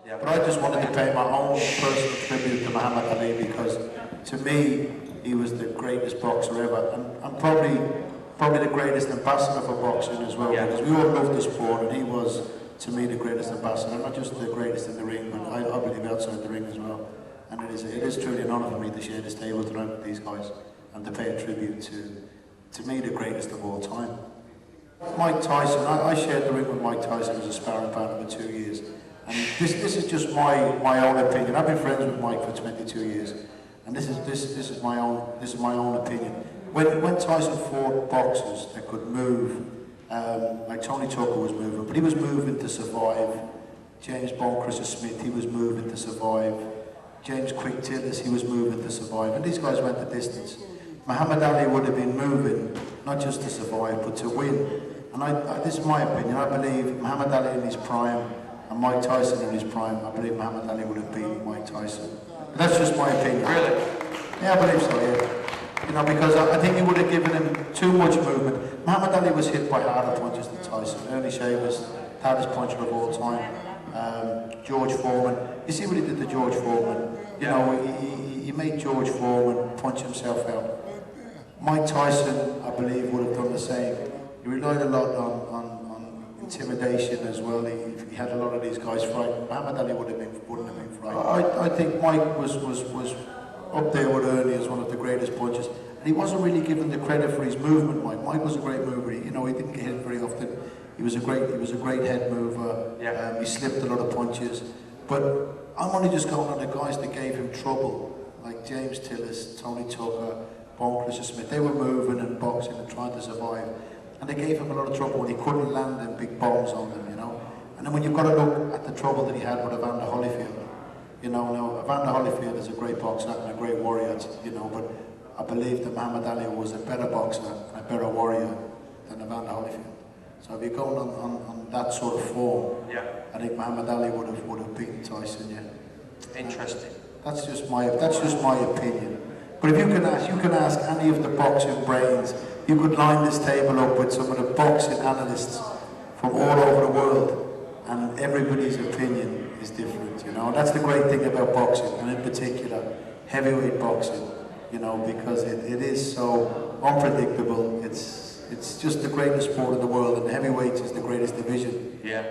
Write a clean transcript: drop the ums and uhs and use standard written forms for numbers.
But I just wanted to pay my own personal tribute to Muhammad Ali because, to me, he was the greatest boxer ever, and probably the greatest ambassador for boxing as well. Because we all love the sport, and he was, to me, the greatest ambassador. Not just the greatest in the ring, but I believe outside the ring as well. And it is truly an honour for me to share this table tonight with these guys and to pay a tribute to me, the greatest of all time. Mike Tyson, I shared the ring with Mike Tyson as a sparring partner for 2 years. And this is just my own opinion. I've been friends with Mike for 22 years, and this is my own opinion. When Tyson fought boxers that could move, like Tony Tucker was moving, but he was moving to survive. James Bonecrusher Smith, he was moving to survive. James Quick Tillis, he was moving to survive, and these guys went the distance. Muhammad Ali would have been moving not just to survive, but to win. And this is my opinion. I believe Muhammad Ali in his prime and Mike Tyson in his prime, I believe Muhammad Ali would have beaten Mike Tyson. But that's just my opinion. Really? Yeah, I believe so, yeah. You know, because I think he would have given him too much movement. Muhammad Ali was hit by harder punches than Tyson. Ernie Shea was the hardest puncher of all time. George Foreman. You see what he did to George Foreman? You know, he made George Foreman punch himself out. Mike Tyson, I believe, would have done the same. He relied a lot on intimidation as well. He had a lot of these guys frightened. Muhammad Ali wouldn't have been frightened. I think Mike was up there with Ernie as one of the greatest punchers. And he wasn't really given the credit for his movement. Mike was a great mover. He didn't get hit very often. He was a great head mover. He slipped a lot of punches. But I'm only just going on the guys that gave him trouble, like James Tillis, Tony Tucker, Bonecrusher Smith. They were moving and boxing and trying to survive. And they gave him a lot of trouble when he couldn't land them big bombs on them, And then when you've got to look at the trouble that he had with Evander Holyfield, now Evander Holyfield is a great boxer and a great warrior, but I believe that Muhammad Ali was a better boxer and a better warrior than Evander Holyfield. So if you're going on that sort of form, I think Muhammad Ali would have beaten Tyson, Interesting. That's just my opinion. But if you can ask any of the boxing brains, you could line this table up with some of the boxing analysts from all over the world, and everybody's opinion is different, And that's the great thing about boxing, and in particular, heavyweight boxing, because it is so unpredictable. It's just the greatest sport in the world, and heavyweight is the greatest division. Yeah.